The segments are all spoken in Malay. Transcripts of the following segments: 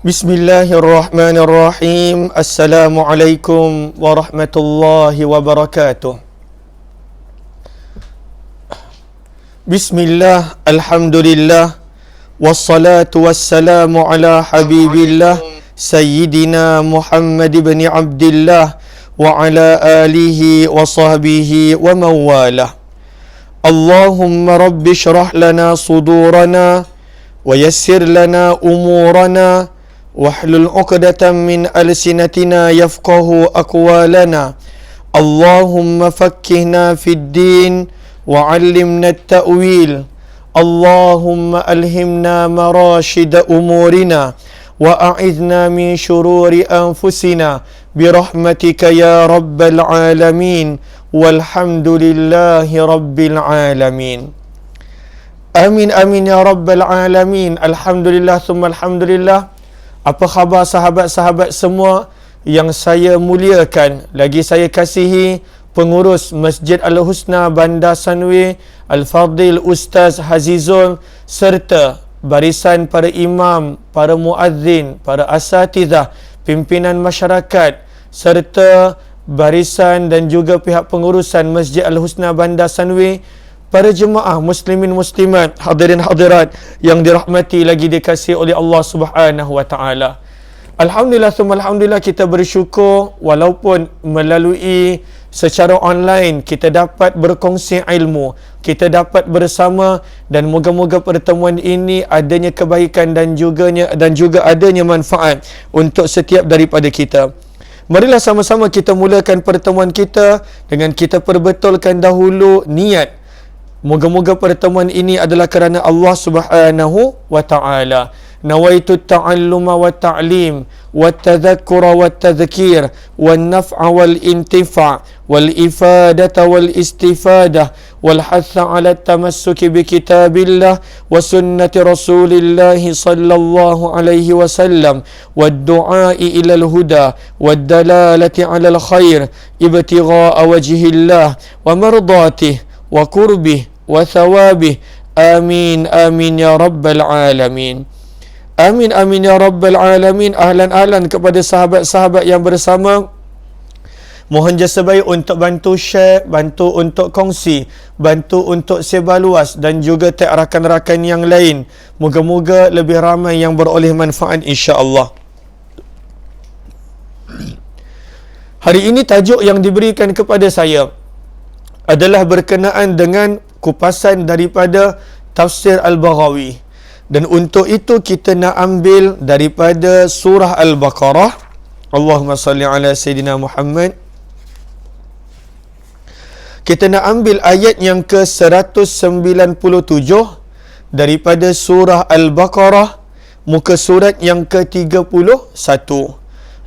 Bismillahirrahmanirrahim. Assalamualaikum warahmatullahi wabarakatuh. Bismillah, alhamdulillah, wassalatu wassalamu ala habibillah Sayyidina Muhammad ibn Abdillah wa ala alihi wa sahbihi wa mawalah. Allahumma rabbi syrah lana sudurana wa yassir lana umurana wahlul 'uqdatam min alsinatina yafqahu aqwalana. Allahumma fakkihna fid din wa 'allimna at-ta'wil. Allahumma alhimna marashid umurina wa a'idhna min shururi anfusina birahmatika ya rabbal alamin walhamdulillahi rabbil alamin. Amin amin ya rabbal alamin. Alhamdulillah thumma alhamdulillah. Apa khabar sahabat-sahabat semua yang saya muliakan, lagi saya kasihi pengurus Masjid Al-Husna Bandar Sunway, Al-Fadil Ustaz Hazizul, serta barisan para imam, para muazzin, para asatidzah, pimpinan masyarakat, serta barisan dan juga pihak pengurusan Masjid Al-Husna Bandar Sunway, para jemaah muslimin muslimat, hadirin hadirat yang dirahmati lagi dikasihi oleh Allah Subhanahu wa taala. Alhamdulillah thumma alhamdulillah, kita bersyukur walaupun melalui secara online kita dapat berkongsi ilmu, kita dapat bersama, dan moga-moga pertemuan ini adanya kebaikan dan juga adanya manfaat untuk setiap daripada kita. Marilah sama-sama kita mulakan pertemuan kita dengan kita perbetulkan dahulu niat. Moga-moga pertemuan ini adalah kerana Allah Subhanahu wa taala. Nawaitu ta'alluma wa ta'lim wa tadhakkura wa tadhkir wa naf'a wal intifa' wal ifadata wal istifadah wal hatha 'ala tamassuki bi kitabillah wa sunnati rasulillah sallallahu alaihi wasallam wad du'a'i ila al huda wad dalalati 'ala al khair ibtigha'a wajhillah wa mardatihi wa qurbih wa thawabih. Amin amin ya rabbal alamin. Amin amin ya rabbal alamin. Ahlan kepada sahabat-sahabat yang bersama. Mohon jasa baik untuk bantu share, bantu untuk kongsi, bantu untuk sebar luas, dan juga tag rakan-rakan yang lain. Moga-moga lebih ramai yang beroleh manfaat insya-Allah. Hari ini tajuk yang diberikan kepada saya adalah berkenaan dengan kupasan daripada tafsir Al-Baghawi. Dan untuk itu kita nak ambil daripada surah Al-Baqarah. Allahumma salli ala Sayyidina Muhammad. Kita nak ambil ayat yang ke-197 daripada surah Al-Baqarah, muka surat yang ke-31.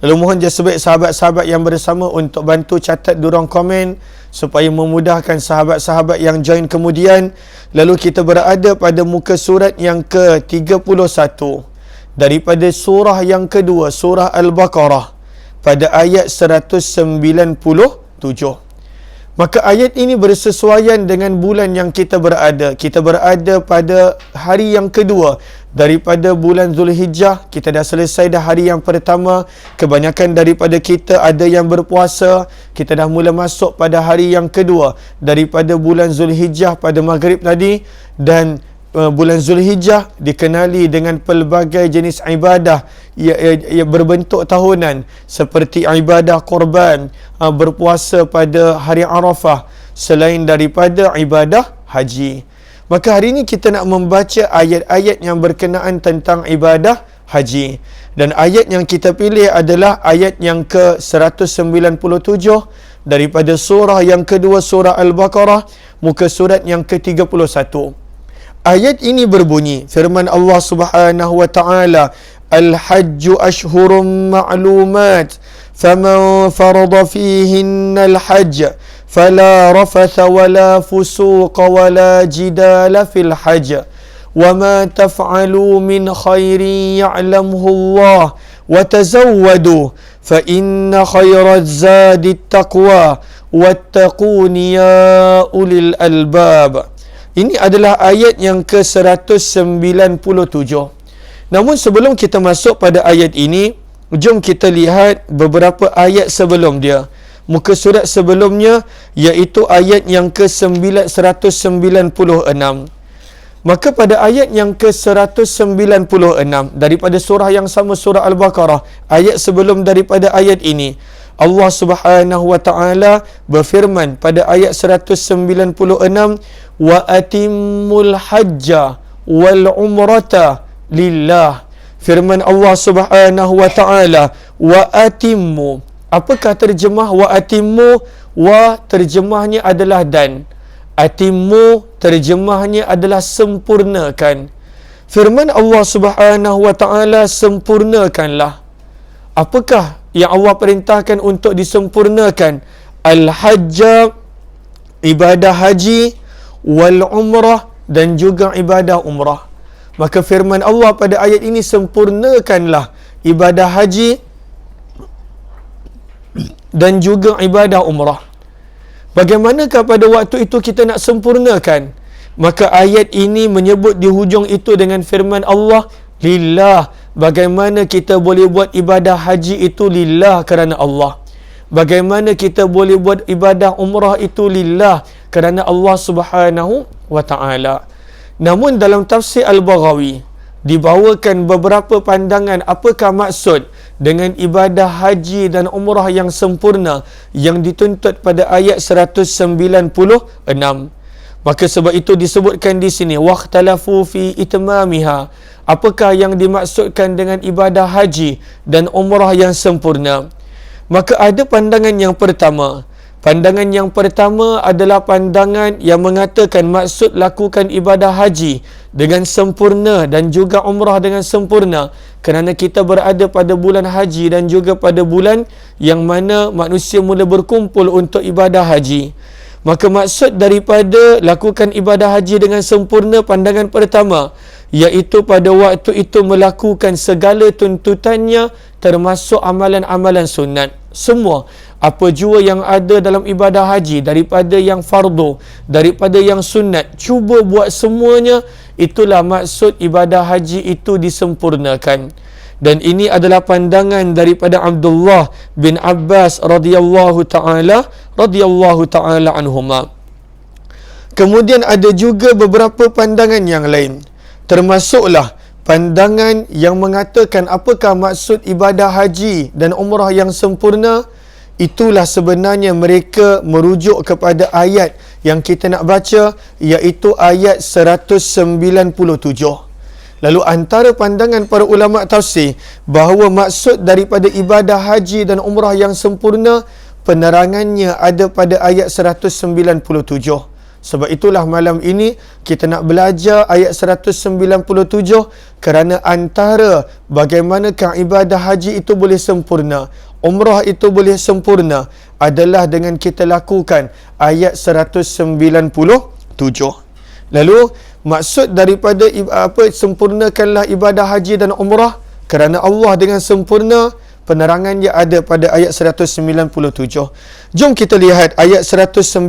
Lalu mohon jasa baik sahabat-sahabat yang bersama untuk bantu catat di ruang komen supaya memudahkan sahabat-sahabat yang join kemudian. Lalu kita berada pada muka surat yang ke-31 daripada surah yang kedua, surah Al-Baqarah, pada ayat 197. Maka ayat ini bersesuaian dengan bulan yang kita berada. Kita berada pada hari yang kedua daripada bulan Zulhijjah. Kita dah selesai dah hari yang pertama. Kebanyakan daripada kita ada yang berpuasa. Kita dah mula masuk pada hari yang kedua daripada bulan Zulhijjah pada maghrib tadi. Dan bulan Zulhijjah dikenali dengan pelbagai jenis ibadah yang berbentuk tahunan, seperti ibadah korban, berpuasa pada hari Arafah, selain daripada ibadah haji. Maka hari ini kita nak membaca ayat-ayat yang berkenaan tentang ibadah haji. Dan ayat yang kita pilih adalah ayat yang ke-197 daripada surah yang kedua, surah Al-Baqarah, muka surat yang ke-31. Ayat ini berbunyi, firman Allah Subhanahu wa taala, Al-Hajju ashhurum ma'lumat, faman farada fihinna al-hajj fala rafatha wala fusuqa wala jidala fil hajj wa ma taf'alu min khairin ya'lamhu Allah wa tazawwadu fa inna khairaz zadi at-taqwa wattaquni ya ulil albab. Ini adalah ayat yang ke-197. Namun sebelum kita masuk pada ayat ini, jom kita lihat beberapa ayat sebelum dia. Muka surat sebelumnya, iaitu ayat yang ke-196. Maka pada ayat yang ke-196 daripada surah yang sama, surah Al-Baqarah, ayat sebelum daripada ayat ini, Allah Subhanahu wa taala berfirman pada ayat 196, wa atimmul hajja wal umrata lillah. Firman Allah Subhanahu wa taala, wa atimmu. Apakah terjemah wa atimmu? Wa terjemahnya adalah dan. Atimmu terjemahnya adalah sempurnakan. Firman Allah Subhanahu wa taala, sempurnakanlah. Apakah yang Allah perintahkan untuk disempurnakan? Al-hajj, ibadah haji, wal umrah, dan juga ibadah umrah. Maka firman Allah pada ayat ini, sempurnakanlah ibadah haji dan juga ibadah umrah. Bagaimanakah pada waktu itu kita nak sempurnakan? Maka ayat ini menyebut di hujung itu dengan firman Allah, lillah. Bagaimana kita boleh buat ibadah haji itu lillah, kerana Allah. Bagaimana kita boleh buat ibadah umrah itu lillah, kerana Allah Subhanahu wa taala. Namun dalam tafsir Al-Baghawi dibawakan beberapa pandangan apakah maksud dengan ibadah haji dan umrah yang sempurna yang dituntut pada ayat 196. Maka sebab itu disebutkan di sini, waqtalafu fi itmamiha. Apakah yang dimaksudkan dengan ibadah haji dan umrah yang sempurna? Maka ada pandangan yang pertama. Pandangan yang pertama adalah pandangan yang mengatakan maksud lakukan ibadah haji dengan sempurna dan juga umrah dengan sempurna kerana kita berada pada bulan haji dan juga pada bulan yang mana manusia mula berkumpul untuk ibadah haji. Maka maksud daripada lakukan ibadah haji dengan sempurna, pandangan pertama, iaitu pada waktu itu melakukan segala tuntutannya termasuk amalan-amalan sunat. Semua apa jua yang ada dalam ibadah haji, daripada yang fardu, daripada yang sunat, cuba buat semuanya. Itulah maksud ibadah haji itu disempurnakan. Dan ini adalah pandangan daripada Abdullah bin Abbas radhiyallahu taala anhuma. Kemudian ada juga beberapa pandangan yang lain, termasuklah pandangan yang mengatakan apakah maksud ibadah haji dan umrah yang sempurna. Itulah sebenarnya mereka merujuk kepada ayat yang kita nak baca, iaitu ayat 197. Lalu antara pandangan para ulama tafsir bahawa maksud daripada ibadah haji dan umrah yang sempurna, penerangannya ada pada ayat 197. Sebab itulah malam ini kita nak belajar ayat 197, kerana antara bagaimanakah ibadah haji itu boleh sempurna, umrah itu boleh sempurna, adalah dengan kita lakukan ayat 197. Lalu maksud daripada sempurnakanlah ibadah haji dan umrah kerana Allah dengan sempurna, penerangannya ada pada ayat 197. Jom kita lihat ayat 197.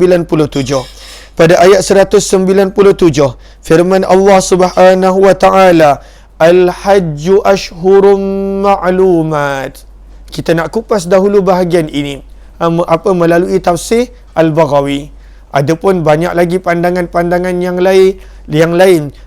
Pada ayat 197, firman Allah Subhanahu wa taala, Al-Hajju ashhurum ma'lumat. Kita nak kupas dahulu bahagian ini melalui tafsir Al-Baghawi. Adapun banyak lagi pandangan-pandangan yang lain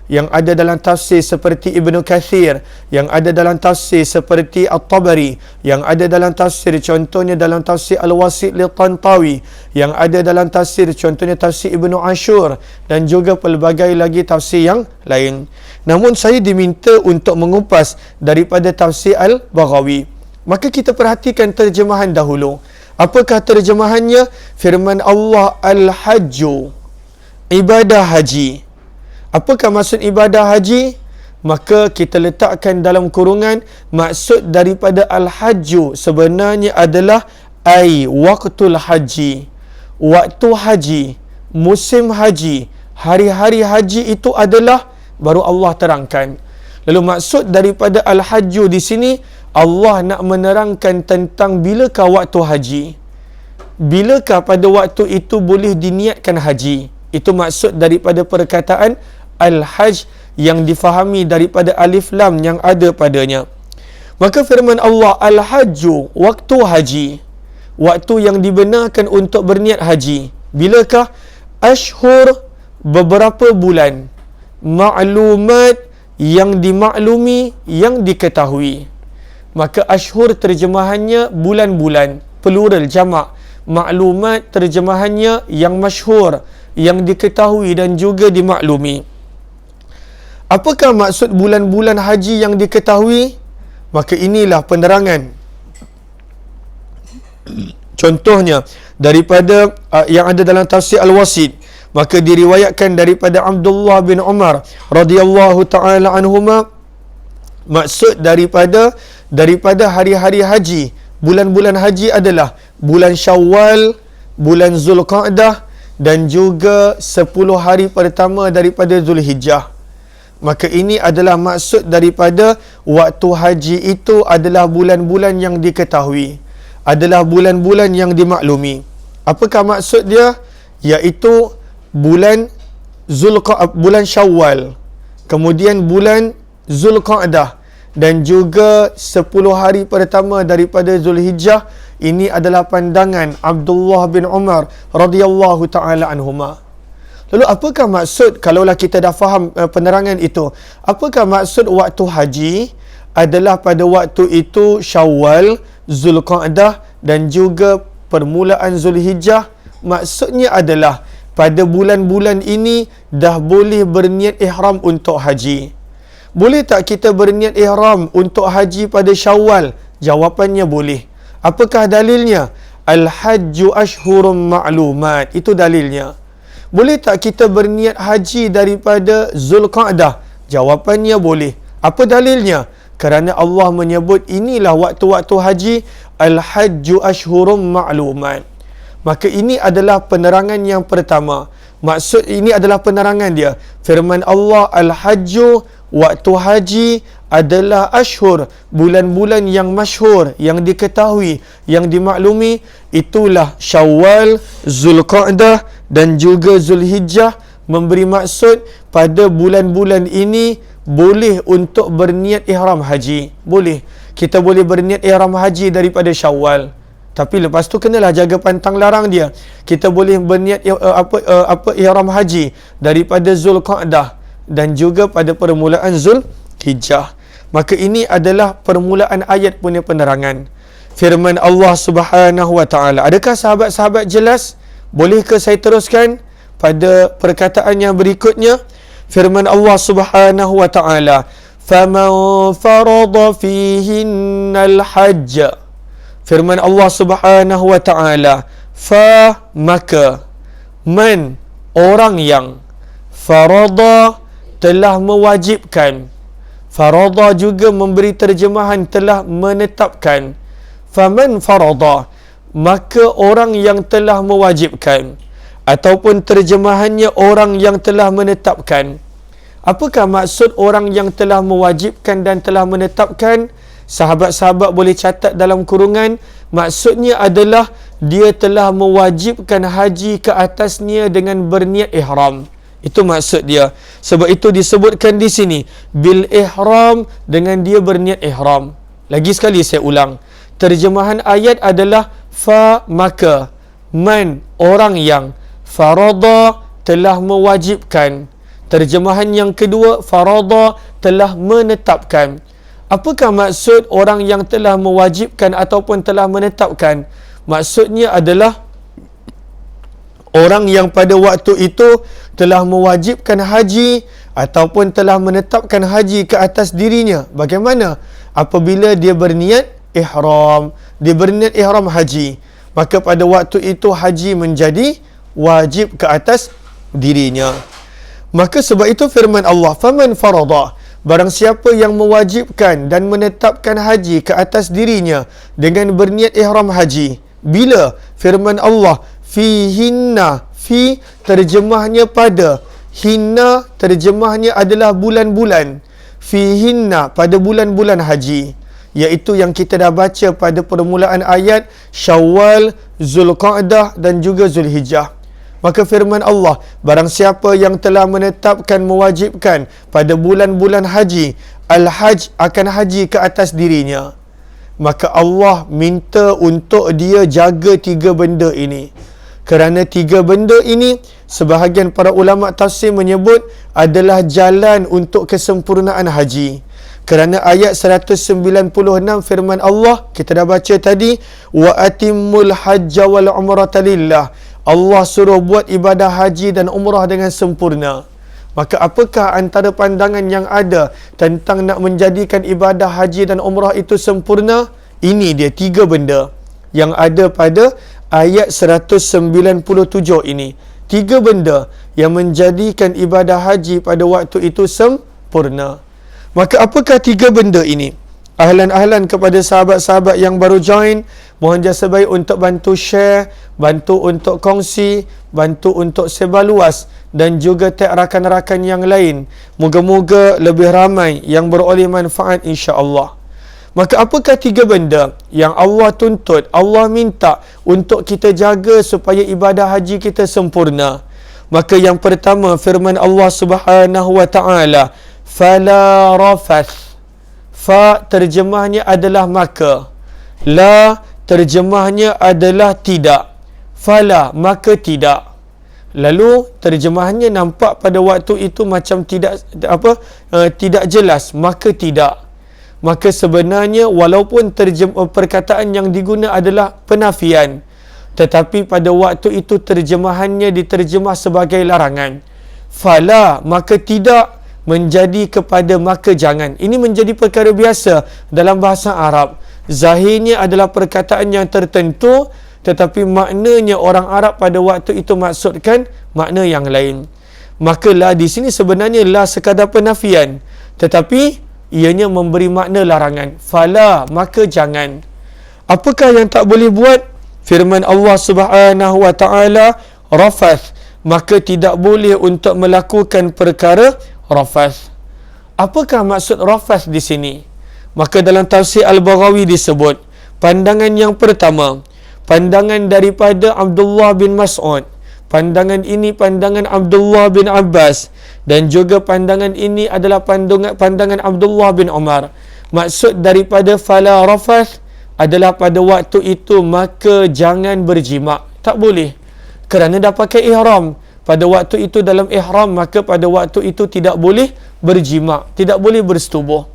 yang ada dalam tafsir seperti Ibnu Kathir, yang ada dalam tafsir seperti At-Tabari, yang ada dalam tafsir contohnya dalam tafsir Al-Wasit Li-Tantawi, yang ada dalam tafsir contohnya tafsir Ibnu Ashur, dan juga pelbagai lagi tafsir yang lain. Namun saya diminta untuk mengupas daripada tafsir Al-Baghawi. Maka kita perhatikan terjemahan dahulu. Apakah terjemahannya? Firman Allah, Al-Hajju, ibadah haji. Apakah maksud ibadah haji? Maka kita letakkan dalam kurungan, maksud daripada Al-Hajju sebenarnya adalah waqtul haji. Waktu haji, musim haji, hari-hari haji itu adalah baru Allah terangkan. Lalu maksud daripada Al-Hajju di sini, Allah nak menerangkan tentang bilakah waktu haji. Bilakah pada waktu itu boleh diniatkan haji. Itu maksud daripada perkataan Al-Hajj yang difahami daripada alif lam yang ada padanya. Maka firman Allah, al-hajju, waktu haji, waktu yang dibenarkan untuk berniat haji. Bilakah? Ashhur, beberapa bulan. Ma'lumat, yang dimaklumi, yang diketahui. Maka ashhur terjemahannya bulan-bulan, plural jamak. Maklumat terjemahannya yang masyhur, yang diketahui dan juga dimaklumi. Apakah maksud bulan-bulan haji yang diketahui? Maka inilah penerangan. Contohnya daripada yang ada dalam tafsir Al-Wasit, maka diriwayatkan daripada Abdullah bin Umar radhiyallahu taala anhuma, maksud daripada hari-hari haji, bulan-bulan haji adalah bulan Syawal, bulan Zulqa'dah dan juga 10 hari pertama daripada Zulhijjah. Maka ini adalah maksud daripada waktu haji itu adalah bulan-bulan yang diketahui, adalah bulan-bulan yang dimaklumi. Apakah maksud dia? Iaitu bulan Syawal, kemudian bulan Zulqa'dah dan juga 10 hari pertama daripada Zulhijjah. Ini adalah pandangan Abdullah bin Umar radhiyallahu taala anhuma. Lalu apakah maksud, kalaulah kita dah faham penerangan itu, apakah maksud waktu haji adalah pada waktu itu Syawal, Zulqa'dah dan juga permulaan Zulhijjah? Maksudnya adalah pada bulan-bulan ini dah boleh berniat ihram untuk haji. Boleh tak kita berniat ihram untuk haji pada Syawal? Jawapannya boleh. Apakah dalilnya? Al-hajju ashhurum ma'lumat. Itu dalilnya. Boleh tak kita berniat haji daripada Zulqa'dah? Jawapannya boleh. Apa dalilnya? Kerana Allah menyebut inilah waktu-waktu haji, al-hajju ashhurum ma'lumat. Maka ini adalah penerangan yang pertama. Maksud ini adalah penerangan dia. Firman Allah, al-hajju, waktu haji adalah ashhur, bulan-bulan yang masyhur, yang diketahui, yang dimaklumi. Itulah Syawal, Zulqa'dah dan juga Zulhijjah. Memberi maksud pada bulan-bulan ini boleh untuk berniat ihram haji. Boleh. Kita boleh berniat ihram haji daripada Syawal. Tapi lepas tu kenalah jaga pantang larang dia. Kita boleh berniat ihram haji daripada Zulqa'dah dan juga pada permulaan Zulhijjah. Maka ini adalah permulaan ayat punya penerangan. Firman Allah Subhanahu wa taala. Adakah sahabat-sahabat jelas? Bolehkah saya teruskan pada perkataan yang berikutnya? Firman Allah Subhanahu wa taala, "Faman farada fihinnal hajj." Firman Allah Subhanahu wa taala, fa, maka, man, orang yang, farada, telah mewajibkan. Farada juga memberi terjemahan telah menetapkan. Faman farada, maka orang yang telah mewajibkan, ataupun terjemahannya orang yang telah menetapkan. Apakah maksud orang yang telah mewajibkan dan telah menetapkan? Sahabat-sahabat boleh catat dalam kurungan, maksudnya adalah dia telah mewajibkan haji ke atasnya dengan berniat ihram. Itu maksud dia. Sebab itu disebutkan di sini bil ihram, dengan dia berniat ihram. Lagi sekali saya ulang. Terjemahan ayat adalah fa, maka, man, orang yang, farada, telah mewajibkan. Terjemahan yang kedua, farada, telah menetapkan. Apakah maksud orang yang telah mewajibkan ataupun telah menetapkan? Maksudnya adalah orang yang pada waktu itu telah mewajibkan haji ataupun telah menetapkan haji ke atas dirinya. Bagaimana? Apabila dia berniat ihram, dia berniat ihram haji, maka pada waktu itu haji menjadi wajib ke atas dirinya. Maka sebab itu firman Allah, faman farada, barang siapa yang mewajibkan dan menetapkan haji ke atas dirinya dengan berniat ihram haji. Bila? Firman Allah, fihinna, fi terjemahnya pada, hinna terjemahnya adalah bulan-bulan. Fihinna, pada bulan-bulan haji, iaitu yang kita dah baca pada permulaan ayat, Syawal, Zulqa'dah dan juga Zulhijjah. Maka firman Allah, barang siapa yang telah menetapkan, mewajibkan pada bulan-bulan haji, al-hajj akan haji ke atas dirinya, maka Allah minta untuk dia jaga 3 benda ini. Kerana 3 benda ini, sebahagian para ulama tafsir menyebut adalah jalan untuk kesempurnaan haji. Kerana ayat 196 firman Allah, kita dah baca tadi, wa atimmul hajja wal umrata lillah. Allah suruh buat ibadah haji dan umrah dengan sempurna. Maka apakah antara pandangan yang ada tentang nak menjadikan ibadah haji dan umrah itu sempurna? Ini dia 3 benda yang ada pada ayat 197 ini. 3 benda yang menjadikan ibadah haji pada waktu itu sempurna. Maka apakah 3 benda ini? Ahlan-ahlan kepada sahabat-sahabat yang baru join, mohon jasa baik untuk bantu share, bantu untuk kongsi, bantu untuk sebar luas dan juga tag rakan-rakan yang lain. Moga-moga lebih ramai yang beroleh manfaat insya-Allah. Maka apakah 3 benda yang Allah tuntut, Allah minta untuk kita jaga supaya ibadah haji kita sempurna? Maka yang pertama, firman Allah Subhanahu wa taala, fala rafath. Fa terjemahnya adalah maka. La terjemahnya adalah tidak. Fala maka tidak. Lalu terjemahannya nampak pada waktu itu macam tidak tidak jelas, maka tidak. Maka sebenarnya walaupun perkataan yang diguna adalah penafian, tetapi pada waktu itu terjemahannya diterjemah sebagai larangan. Fala maka tidak menjadi kepada maka jangan. Ini menjadi perkara biasa dalam bahasa Arab. Zahirnya adalah perkataan yang tertentu, tetapi maknanya orang Arab pada waktu itu maksudkan makna yang lain. Maka la di sini sebenarnya la sekadar penafian, tetapi ianya memberi makna larangan. Fala maka jangan. Apakah yang tak boleh buat? Firman Allah Subhanahu wa taala, rafath, maka tidak boleh untuk melakukan perkara rafath. Apakah maksud rafath di sini? Maka dalam tafsir Al-Baghawi disebut, pandangan yang pertama, pandangan daripada Abdullah bin Mas'ud, pandangan ini pandangan Abdullah bin Abbas, dan juga pandangan ini adalah pandangan Abdullah bin Umar. Maksud daripada fala rafath adalah pada waktu itu maka jangan berjima'. Tak boleh, kerana dah pakai ihram. Pada waktu itu dalam ihram, maka pada waktu itu tidak boleh berjima', tidak boleh bersetubuh.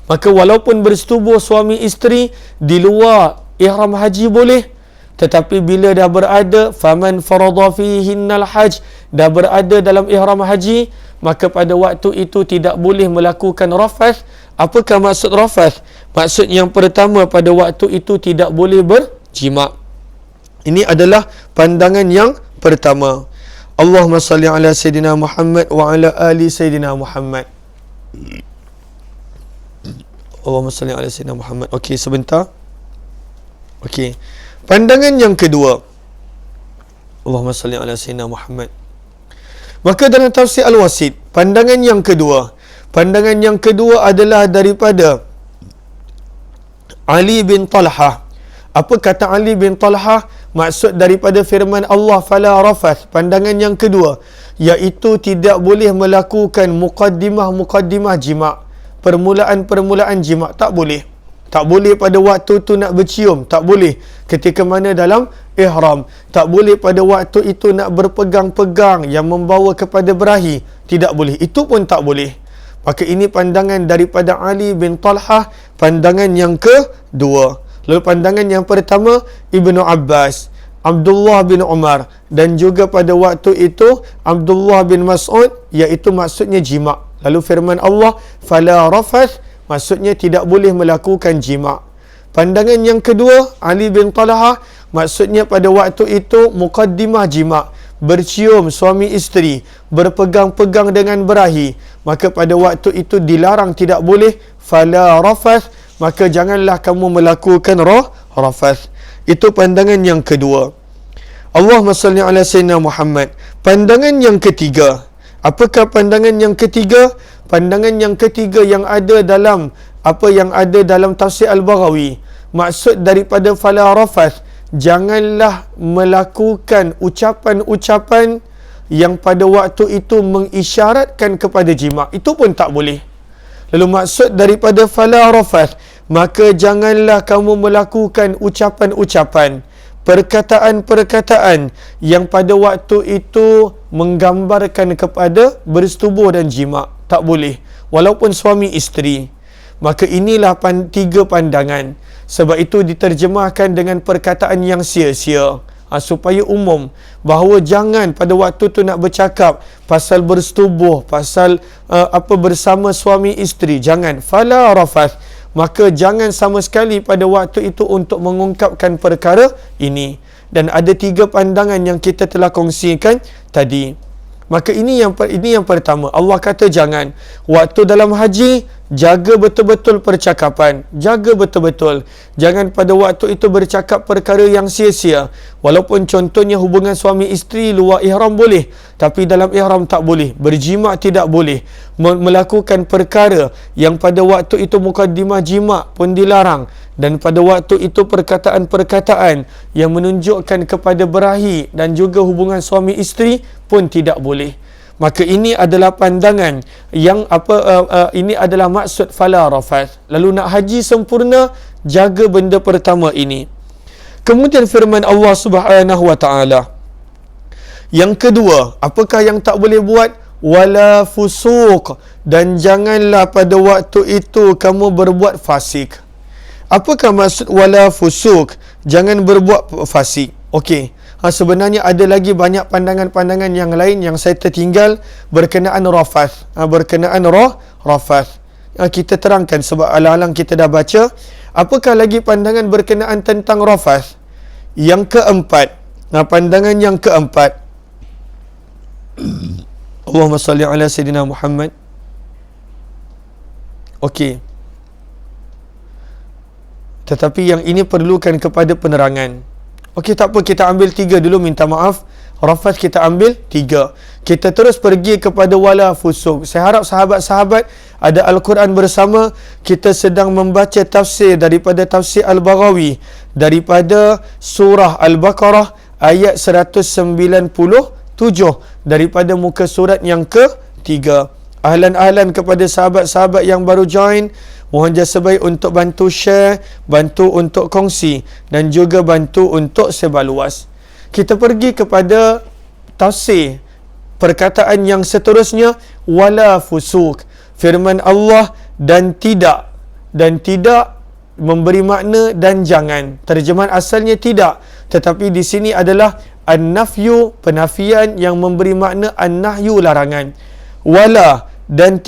Maka walaupun bersetubuh suami isteri di luar ihram haji boleh, tetapi bila dah berada, faman farada fihinnal hajj, dah berada dalam ihram haji, maka pada waktu itu tidak boleh melakukan rafath. Apakah maksud rafath? Maksud yang pertama, pada waktu itu tidak boleh berjima'. Ini adalah pandangan yang pertama. Allahumma salli ala Sayyidina Muhammad wa ala ali Sayyidina Muhammad. Allahumma salli ala Sayyidina Muhammad. Okey, sebentar. Okey. Pandangan yang kedua. Allahumma salli ala Sayyidina Muhammad. Maka dalam tafsir Al-Wasit, pandangan yang kedua. Pandangan yang kedua adalah daripada Ali bin Talhah. Apa kata Ali bin Talhah? Maksud daripada firman Allah fala rafath, pandangan yang kedua, iaitu tidak boleh melakukan muqaddimah jima', permulaan jima', tak boleh. Tak boleh pada waktu tu nak bercium, tak boleh ketika mana dalam ihram. Tak boleh pada waktu itu nak berpegang-pegang yang membawa kepada berahi, tidak boleh. Itu pun tak boleh. Maka ini pandangan daripada Ali bin Talhah, pandangan yang kedua. Lalu pandangan yang pertama, Ibnu Abbas, Abdullah bin Umar, dan juga pada waktu itu Abdullah bin Mas'ud, iaitu maksudnya jima'. Lalu firman Allah, fala rafath, maksudnya tidak boleh melakukan jima'. Pandangan yang kedua, Ali bin Talhah, maksudnya pada waktu itu muqaddimah jima', bercium suami isteri, berpegang-pegang dengan berahi. Maka pada waktu itu dilarang, tidak boleh. Fala rafath, maka janganlah kamu melakukan rafath. Itu pandangan yang kedua. Allahumma salli ala Sayyidina Muhammad. Pandangan yang ketiga. Apakah pandangan yang ketiga? Pandangan yang ketiga yang ada dalam tafsir Al-Baghawi. Maksud daripada fala rafath, janganlah melakukan ucapan-ucapan yang pada waktu itu mengisyaratkan kepada jima'. Itu pun tak boleh. Lalu maksud daripada fala rafath, maka janganlah kamu melakukan ucapan-ucapan, perkataan-perkataan yang pada waktu itu menggambarkan kepada bersetubuh dan jima'. Tak boleh. Walaupun suami isteri. Maka inilah tiga pandangan. Sebab itu diterjemahkan dengan perkataan yang sia-sia. Supaya umum bahawa jangan pada waktu tu nak bercakap pasal bersetubuh, pasal bersama suami isteri, jangan. Fala rafath, maka jangan sama sekali pada waktu itu untuk mengungkapkan perkara ini. Dan ada tiga pandangan yang kita telah kongsikan tadi. Maka ini yang pertama. Allah kata jangan. Waktu dalam haji, jaga betul-betul percakapan. Jaga betul-betul. Jangan pada waktu itu bercakap perkara yang sia-sia. Walaupun contohnya hubungan suami isteri luar ihram boleh, tapi dalam ihram tak boleh. Berjima' tidak boleh. Melakukan perkara yang pada waktu itu mukaddimah jima' pun dilarang. Dan pada waktu itu perkataan-perkataan yang menunjukkan kepada berahi dan juga hubungan suami isteri pun tidak boleh. Maka ini adalah pandangan yang ini adalah maksud fala rafath. Lalu nak haji sempurna, jaga benda pertama ini. Kemudian firman Allah Subhanahu wa taala. Yang kedua, apakah yang tak boleh buat? Wala fusuq, dan janganlah pada waktu itu kamu berbuat fasik. Apakah maksud wala fusuq? Jangan berbuat fasik. Okey. Sebenarnya ada lagi banyak pandangan-pandangan yang lain yang saya tertinggal berkenaan rafath. Rafath. Kita terangkan sebab alang-alang kita dah baca. Apakah lagi pandangan berkenaan tentang rafath? Yang keempat. Pandangan yang keempat. Allahumma salli ala Sayyidina Muhammad. Okey. Tetapi yang ini perlukan kepada penerangan. Okey, tak apa, kita ambil 3 dulu, minta maaf. Rafath kita ambil 3. Kita terus pergi kepada wala fusuq. Saya harap sahabat-sahabat ada Al-Quran bersama. Kita sedang membaca tafsir daripada tafsir Al-Baghawi daripada surah Al-Baqarah ayat 197 daripada muka surat yang ke-3. Ahlan-ahlan kepada sahabat-sahabat yang baru join, mohon jasa baik untuk bantu share, bantu untuk kongsi dan juga bantu untuk sebar luas. Kita pergi kepada tafsir perkataan yang seterusnya, wala fusuq. Firman Allah dan tidak memberi makna dan jangan. Terjemahan asalnya tidak, tetapi di sini adalah an-nafyu, penafian yang memberi makna an-nahyu, larangan. Wala dan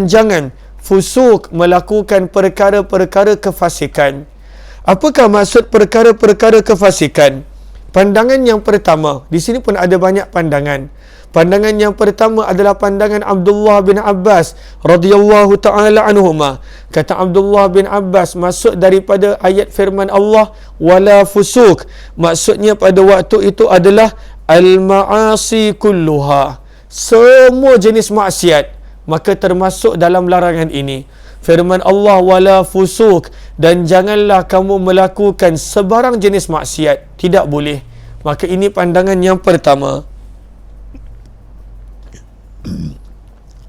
jangan fusuq, melakukan perkara-perkara kefasikan. Apakah maksud perkara-perkara kefasikan? Pandangan yang pertama, di sini pun ada banyak pandangan. Pandangan yang pertama adalah pandangan Abdullah bin Abbas radhiyallahu taala anhuma. Kata Abdullah bin Abbas, maksud daripada ayat firman Allah wala fusuq, maksudnya pada waktu itu adalah al-ma'asi kulluha, semua jenis maksiat, maka termasuk dalam larangan ini. Firman Allah wala fusuq, dan janganlah kamu melakukan sebarang jenis maksiat, tidak boleh. Maka ini pandangan yang pertama.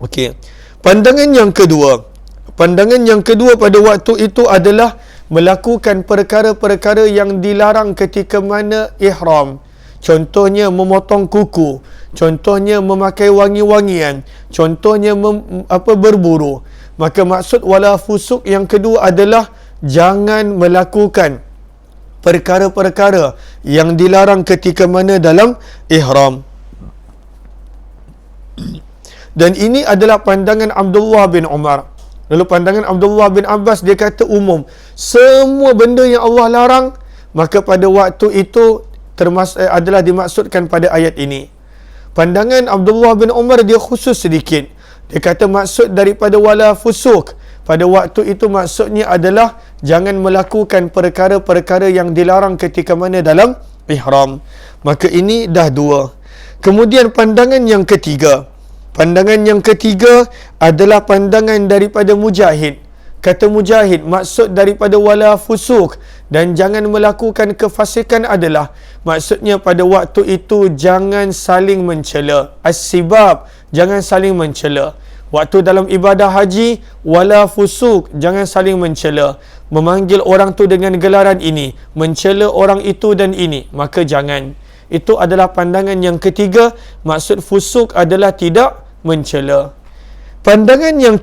Okey. Pandangan yang kedua pada waktu itu adalah melakukan perkara-perkara yang dilarang ketika mana ihram. Contohnya memotong kuku, contohnya memakai wangi-wangian, contohnya berburu. Maka maksud wala fusuq yang kedua adalah jangan melakukan perkara-perkara yang dilarang ketika mana dalam ihram. Dan ini adalah pandangan Abdullah bin Umar. Lalu pandangan Abdullah bin Abbas, dia kata umum, semua benda yang Allah larang, maka pada waktu itu adalah dimaksudkan pada ayat ini. Pandangan Abdullah bin Umar dia khusus sedikit. Dia kata maksud daripada wala fusuq pada waktu itu maksudnya adalah jangan melakukan perkara-perkara yang dilarang ketika mana dalam ihram. Maka ini dah dua. Kemudian pandangan yang ketiga. Pandangan yang ketiga adalah pandangan daripada Mujahid. Kata Mujahid, maksud daripada wala fusuk dan jangan melakukan kefasikan adalah maksudnya pada waktu itu jangan saling mencela. As-sibab, jangan saling mencela. Waktu dalam ibadah haji, wala fusuk, jangan saling mencela. Memanggil orang tu dengan gelaran ini, mencela orang itu dan ini, maka jangan. Itu adalah pandangan yang ketiga. Maksud fusuk adalah tidak mencela. Pandangan yang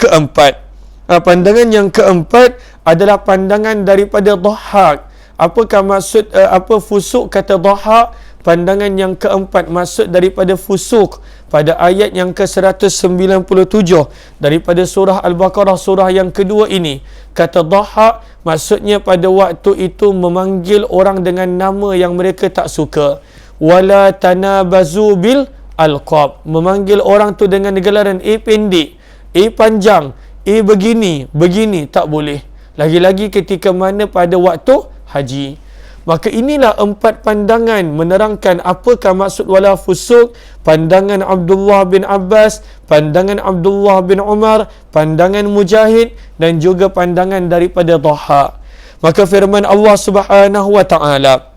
keempat, adalah pandangan daripada dhahak. Apakah maksud apa fusuk kata dhahak? Pandangan yang keempat, maksud daripada fusuk pada ayat yang ke-197 daripada surah Al-Baqarah, surah yang kedua ini. Kata dhahak maksudnya pada waktu itu memanggil orang dengan nama yang mereka tak suka. Wala tanabazu bil alqab, memanggil orang tu dengan gelaran pendek, panjang, begini, tak boleh. Lagi-lagi ketika mana pada waktu haji. Maka inilah 4 pandangan menerangkan apakah maksud wala fusuk. Pandangan Abdullah bin Abbas, pandangan Abdullah bin Umar, pandangan Mujahid dan juga pandangan daripada Dhahak. Maka firman Allah Subhanahu wa taala,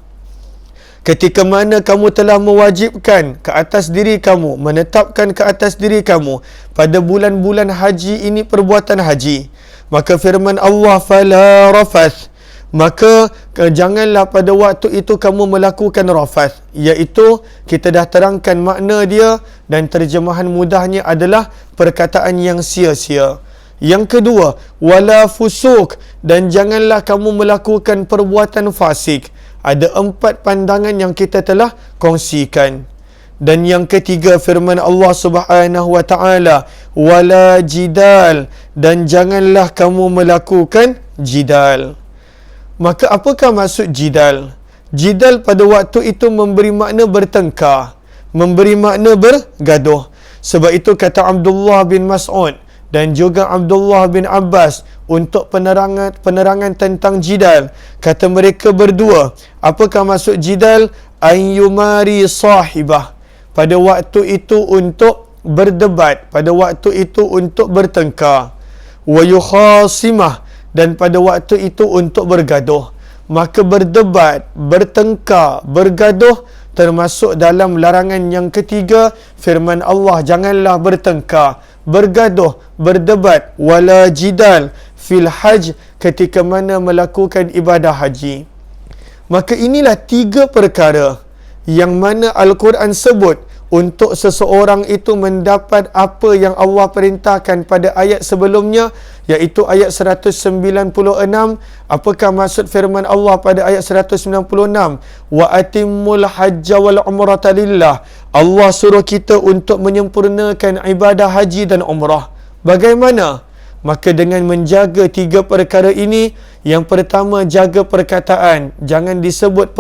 ketika mana kamu telah mewajibkan ke atas diri kamu, menetapkan ke atas diri kamu pada bulan-bulan haji ini perbuatan haji, maka firman Allah, fala rafath, maka janganlah pada waktu itu kamu melakukan rafath, iaitu kita dah terangkan makna dia dan terjemahan mudahnya adalah perkataan yang sia-sia. Yang kedua, wala fusuk, dan janganlah kamu melakukan perbuatan fasik. Ada 4 pandangan yang kita telah kongsikan. Dan yang ketiga, firman Allah Subhanahu wa taala, wala jidal, dan janganlah kamu melakukan jidal. Maka apakah maksud jidal? Jidal pada waktu itu memberi makna bertengkar, memberi makna bergaduh. Sebab itu kata Abdullah bin Mas'ud dan juga Abdullah bin Abbas untuk penerangan tentang jidal, kata mereka berdua, apakah maksud jidal? Ayyumari sahibah, pada waktu itu untuk berdebat, pada waktu itu untuk bertengkar. Wa yukhasimah, dan pada waktu itu untuk bergaduh. Maka berdebat, bertengkar, bergaduh termasuk dalam larangan yang ketiga. Firman Allah, janganlah bertengkar, bergaduh, berdebat, wala jidal fil hajj, ketika mana melakukan ibadah haji. Maka inilah 3 perkara yang mana Al-Quran sebut untuk seseorang itu mendapat apa yang Allah perintahkan pada ayat sebelumnya, iaitu ayat 196. Apakah maksud firman Allah pada ayat 196? Wa atimmul hajja wal umrata lillah. Allah suruh kita untuk menyempurnakan ibadah haji dan umrah. Bagaimana? Maka dengan menjaga 3 perkara ini, yang pertama, jaga perkataan. Jangan disebut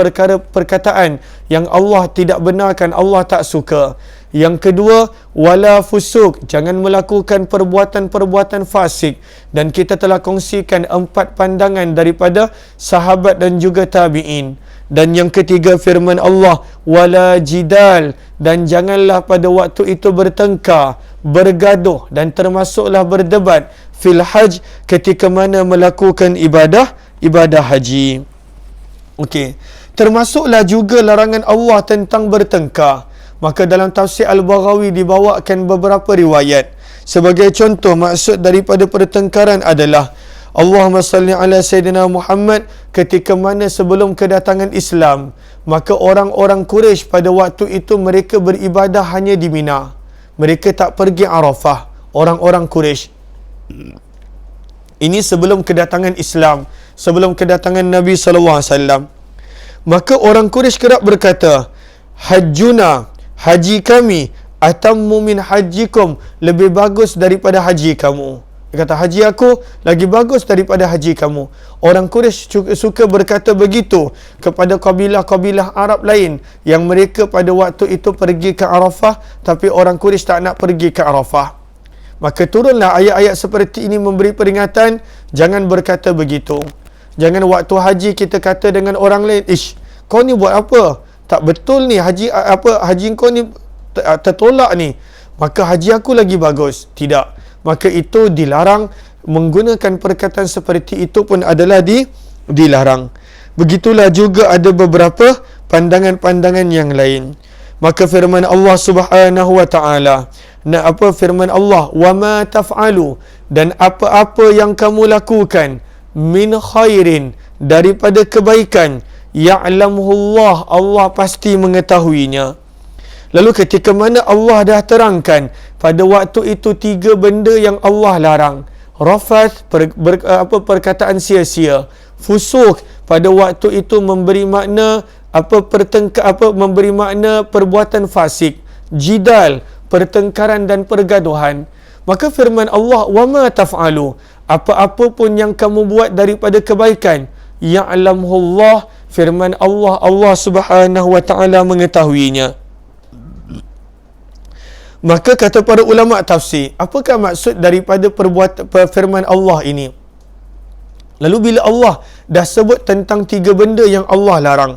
perkataan yang Allah tidak benarkan, Allah tak suka. Yang kedua, wala fusuk, jangan melakukan perbuatan-perbuatan fasik. Dan kita telah kongsikan 4 pandangan daripada sahabat dan juga tabi'in. Dan yang ketiga, firman Allah, wala jidal, dan janganlah pada waktu itu bertengkar, bergaduh dan termasuklah berdebat fil hajj, ketika mana melakukan ibadah haji. Okey, termasuklah juga larangan Allah tentang bertengkar. Maka dalam tafsir Al-Baghawi dibawakan beberapa riwayat. Sebagai contoh, maksud daripada pertengkaran adalah Allahumma salli ala Sayyidina Muhammad, ketika mana sebelum kedatangan Islam, maka orang-orang Quraisy pada waktu itu mereka beribadah hanya di Mina. Mereka tak pergi Arafah, orang-orang Quraisy. Ini sebelum kedatangan Islam, sebelum kedatangan Nabi SAW. Maka orang Quraisy kerap berkata, hajjuna, haji kami, atammu min hajikum, lebih bagus daripada haji kamu. Dia kata, haji aku lagi bagus daripada haji kamu. Orang Quraisy suka berkata begitu kepada kabilah-kabilah Arab lain yang mereka pada waktu itu pergi ke Arafah, tapi orang Quraisy tak nak pergi ke Arafah. Maka turunlah ayat-ayat seperti ini memberi peringatan, jangan berkata begitu. Jangan waktu haji kita kata dengan orang lain, ish, kau ni buat apa? Tak betul ni, haji kau ni tertolak ni. Maka haji aku lagi bagus. Tidak. Maka itu dilarang menggunakan perkataan seperti itu pun adalah dilarang. Begitulah juga ada beberapa pandangan-pandangan yang lain. Maka firman Allah Subhanahu wa taala, firman Allah, wa ma taf'alu, dan apa-apa yang kamu lakukan, min khairin, daripada kebaikan, ya'lamuhu Allah, Allah pasti mengetahuinya. Lalu ketika mana Allah dah terangkan pada waktu itu 3 benda yang Allah larang. Rafath, perkataan sia-sia. Fusuk, pada waktu itu memberi makna memberi makna perbuatan fasik. Jidal, pertengkaran dan pergaduhan. Maka firman Allah, wa ma taf'alu, apa-apa pun yang kamu buat daripada kebaikan, ya'lamuhu Allah, firman Allah, Allah Subhanahu wa taala mengetahuinya. Maka kata para ulama tafsir, apakah maksud daripada firman Allah ini? Lalu bila Allah dah sebut tentang 3 benda yang Allah larang,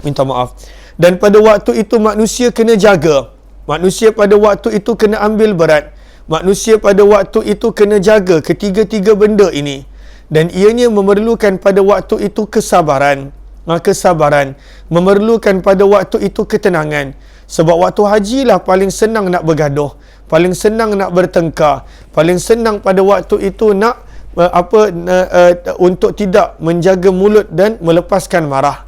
minta maaf, dan pada waktu itu manusia kena jaga, manusia pada waktu itu kena ambil berat, manusia pada waktu itu kena jaga ketiga-tiga benda ini, dan ianya memerlukan pada waktu itu kesabaran. Kesabaran memerlukan pada waktu itu ketenangan. Sebab waktu haji lah paling senang nak bergaduh, paling senang nak bertengkar, paling senang pada waktu itu nak untuk tidak menjaga mulut dan melepaskan marah.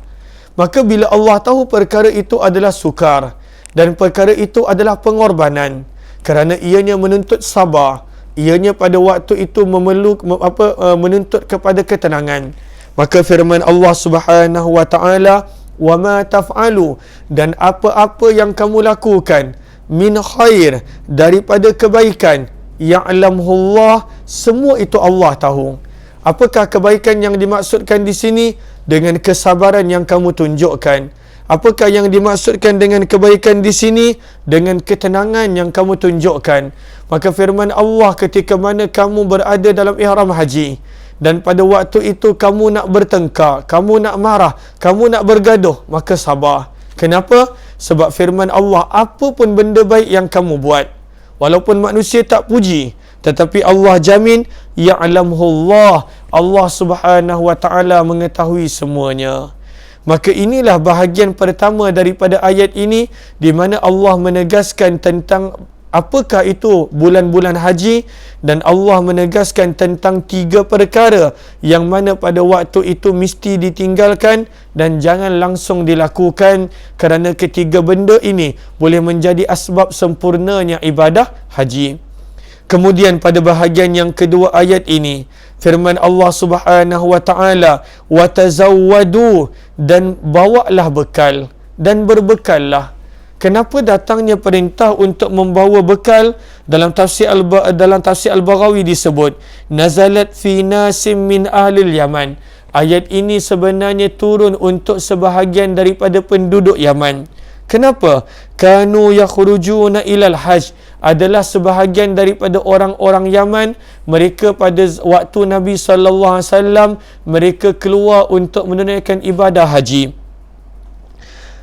Maka bila Allah tahu perkara itu adalah sukar dan perkara itu adalah pengorbanan, kerana ianya menuntut sabar, ianya pada waktu itu menuntut kepada ketenangan, maka firman Allah Subhanahu wa taala, wa ma taf'alu, dan apa-apa yang kamu lakukan, min khair, daripada kebaikan, ya'lamuhu Allah, semua itu Allah tahu. Apakah kebaikan yang dimaksudkan di sini? Dengan kesabaran yang kamu tunjukkan. Apakah yang dimaksudkan dengan kebaikan di sini? Dengan ketenangan yang kamu tunjukkan. Maka firman Allah, ketika mana kamu berada dalam ihram haji, dan pada waktu itu kamu nak bertengkar, kamu nak marah, kamu nak bergaduh, maka sabar. Kenapa? Sebab firman Allah, apa pun benda baik yang kamu buat, walaupun manusia tak puji, tetapi Allah jamin, ya'lamuhu Allah, Allah Subhanahu wa taala mengetahui semuanya. Maka inilah bahagian pertama daripada ayat ini, di mana Allah menegaskan tentang apakah itu bulan-bulan haji, dan Allah menegaskan tentang 3 perkara yang mana pada waktu itu mesti ditinggalkan dan jangan langsung dilakukan, kerana ketiga benda ini boleh menjadi asbab sempurnanya ibadah haji. Kemudian pada bahagian yang kedua ayat ini, firman Allah Subhanahu wa taala, wa tazawwadu, dan bawalah bekal dan berbekallah. Kenapa datangnya perintah untuk membawa bekal? Dalam tafsir Al-Baghawi disebut, nazalat fi nasim min ahlil Yaman. Ayat ini sebenarnya turun untuk sebahagian daripada penduduk Yaman. Kenapa? Kanu yakhrujuna ilal hajj, adalah sebahagian daripada orang-orang Yaman. Mereka pada waktu Nabi SAW, mereka keluar untuk menunaikan ibadah haji.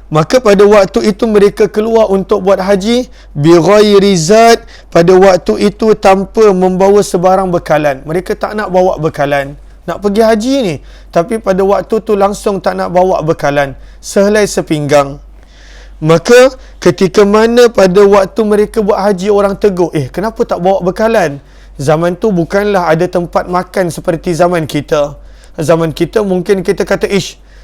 Maka pada waktu itu mereka keluar untuk buat haji bighairi zat, pada waktu itu tanpa membawa sebarang bekalan. Mereka tak nak bawa bekalan, nak pergi haji ni, tapi pada waktu tu langsung tak nak bawa bekalan, sehelai sepinggang. Maka ketika mana pada waktu mereka buat haji, orang tegur, kenapa tak bawa bekalan? Zaman tu bukanlah ada tempat makan seperti zaman kita. Zaman kita mungkin kita kata,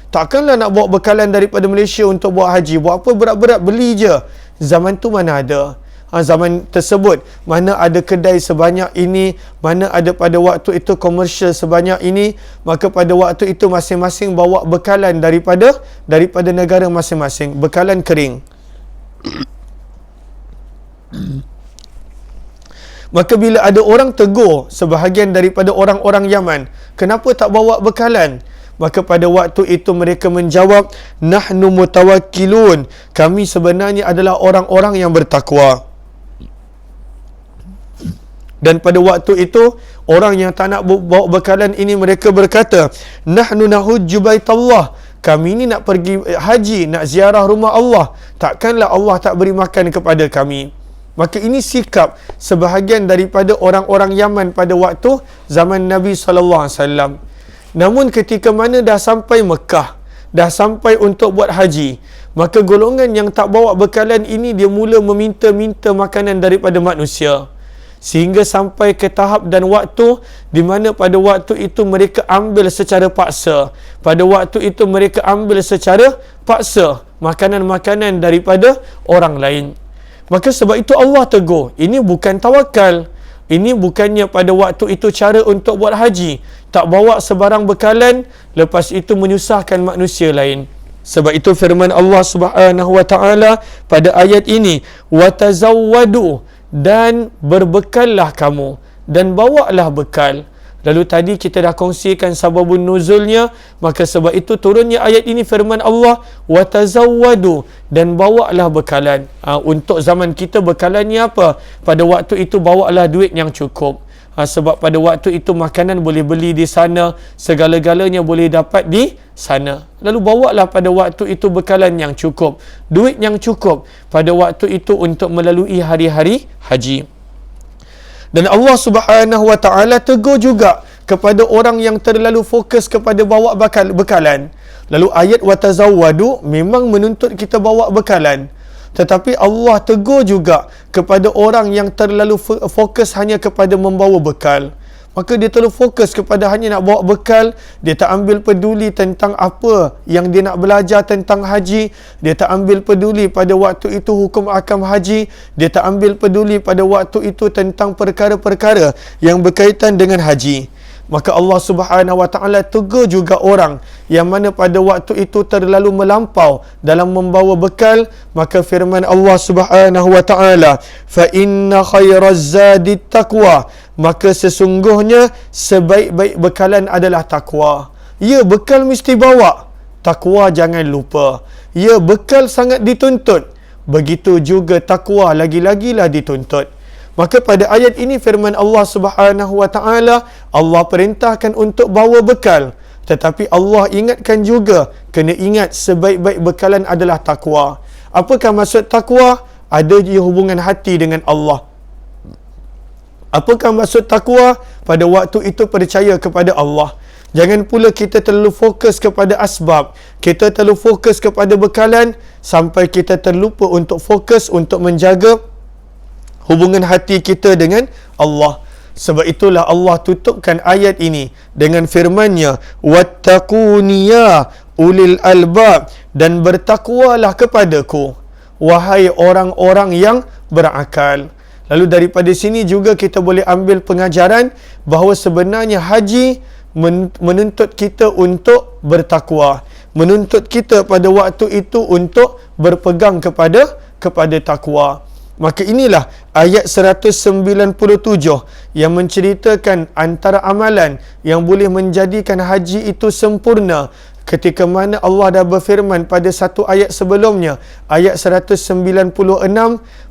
takkanlah nak bawa bekalan daripada Malaysia untuk buat haji. Buat apa berat-berat, beli je. Zaman tu mana ada. Zaman tersebut mana ada kedai sebanyak ini, mana ada pada waktu itu komersial sebanyak ini. Maka pada waktu itu masing-masing bawa bekalan daripada negara masing-masing, bekalan kering. Maka bila ada orang tegur, sebahagian daripada orang-orang Yaman, kenapa tak bawa bekalan? Maka pada waktu itu mereka menjawab, nahnu mutawakkilun, kami sebenarnya adalah orang-orang yang bertakwa. Dan pada waktu itu orang yang tak nak bawa bekalan ini, mereka berkata, nahnu nahujju baitallah, kami ni nak pergi haji, nak ziarah rumah Allah, takkanlah Allah tak beri makan kepada kami. Maka ini sikap sebahagian daripada orang-orang Yaman pada waktu zaman Nabi SAW. Namun ketika mana dah sampai Mekah, dah sampai untuk buat haji, maka golongan yang tak bawa bekalan ini dia mula meminta-minta makanan daripada manusia. Sehingga sampai ke tahap dan waktu di mana pada waktu itu mereka ambil secara paksa. Pada waktu itu mereka ambil secara paksa makanan-makanan daripada orang lain. Maka sebab itu Allah tegur, ini bukan tawakal. Ini bukannya pada waktu itu cara untuk buat haji. Tak bawa sebarang bekalan, lepas itu menyusahkan manusia lain. Sebab itu firman Allah Subhanahu wa taala pada ayat ini, watazawwadu, dan berbekallah kamu dan bawalah bekal. Lalu tadi kita dah kongsikan sababun nuzulnya, maka sebab itu turunnya ayat ini firman Allah, watazawwadu, dan bawalah bekalan. Untuk zaman kita bekalannya apa? Pada waktu itu bawalah duit yang cukup. Sebab pada waktu itu makanan boleh beli di sana, segala-galanya boleh dapat di sana. Lalu bawalah pada waktu itu bekalan yang cukup, duit yang cukup pada waktu itu untuk melalui hari-hari haji. Dan Allah Subhanahu wa taala tegur juga kepada orang yang terlalu fokus kepada bawa bekalan. Lalu ayat watazawwadu memang menuntut kita bawa bekalan. Tetapi Allah tegur juga kepada orang yang terlalu fokus hanya kepada membawa bekal. Maka dia terlalu fokus kepada hanya nak bawa bekal, dia tak ambil peduli tentang apa yang dia nak belajar tentang haji, dia tak ambil peduli pada waktu itu hukum ahkam haji, dia tak ambil peduli pada waktu itu tentang perkara-perkara yang berkaitan dengan haji. Maka Allah Subhanahu wa taala tegur juga orang yang mana pada waktu itu terlalu melampau dalam membawa bekal. Maka firman Allah Subhanahu wa taala, fa inna khairaz zadi taqwa, maka sesungguhnya sebaik-baik bekalan adalah takwa. Ya, bekal mesti bawa, takwa jangan lupa. Ya, bekal sangat dituntut, begitu juga takwa lagi-lagilah dituntut. Maka pada ayat ini firman Allah Subhanahu wa taala, Allah perintahkan untuk bawa bekal, tetapi Allah ingatkan juga kena ingat sebaik-baik bekalan adalah takwa. Apakah maksud takwa? Ada dia hubungan hati dengan Allah. Apakah maksud takwa? Pada waktu itu percaya kepada Allah. Jangan pula kita terlalu fokus kepada asbab, kita terlalu fokus kepada bekalan sampai kita terlupa untuk fokus untuk menjaga hubungan hati kita dengan Allah. Sebab itulah Allah tutupkan ayat ini dengan firman-Nya, wattaquniya ulil albab, dan bertakwalah kepadaku wahai orang-orang yang berakal. Lalu daripada sini juga kita boleh ambil pengajaran bahawa sebenarnya haji menuntut kita untuk bertakwa, menuntut kita pada waktu itu untuk berpegang kepada takwa. Maka inilah ayat 197 yang menceritakan antara amalan yang boleh menjadikan haji itu sempurna. Ketika mana Allah dah berfirman pada satu ayat sebelumnya, ayat 196,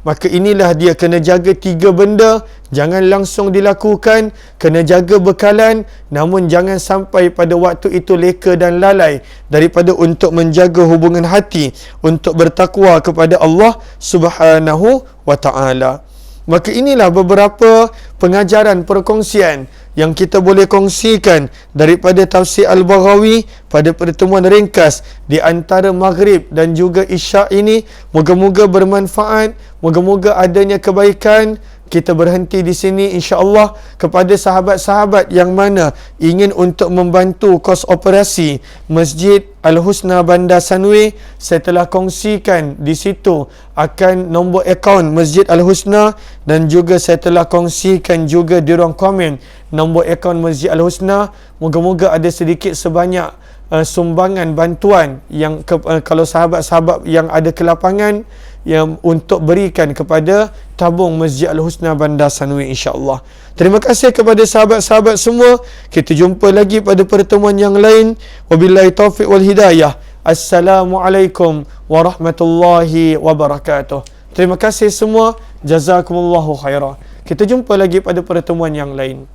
maka inilah dia kena jaga 3 benda, jangan langsung dilakukan, kena jaga bekalan, namun jangan sampai pada waktu itu leka dan lalai daripada untuk menjaga hubungan hati, untuk bertakwa kepada Allah Subhanahu wa taala. Maka inilah beberapa pengajaran perkongsian yang kita boleh kongsikan daripada tafsir Al-Baghawi pada pertemuan ringkas di antara Maghrib dan juga Isyak ini. Moga-moga bermanfaat, moga-moga adanya kebaikan. Kita berhenti di sini insya-Allah. Kepada sahabat-sahabat yang mana ingin untuk membantu kos operasi Masjid Al-Husna Bandar Sunway, saya telah kongsikan di situ akan nombor akaun Masjid Al-Husna, dan juga saya telah kongsikan juga di ruang komen nombor akaun Masjid Al-Husna. Moga-moga ada sedikit sebanyak sumbangan bantuan yang kalau sahabat-sahabat yang ada kelapangan yang untuk berikan kepada tabung Masjid Al-Husna Bandar Sunway insya-Allah. Terima kasih kepada sahabat-sahabat semua. Kita jumpa lagi pada pertemuan yang lain. Wabillahi taufiq wal hidayah. Assalamualaikum warahmatullahi wabarakatuh. Terima kasih semua. Jazakumullahu khairan. Kita jumpa lagi pada pertemuan yang lain.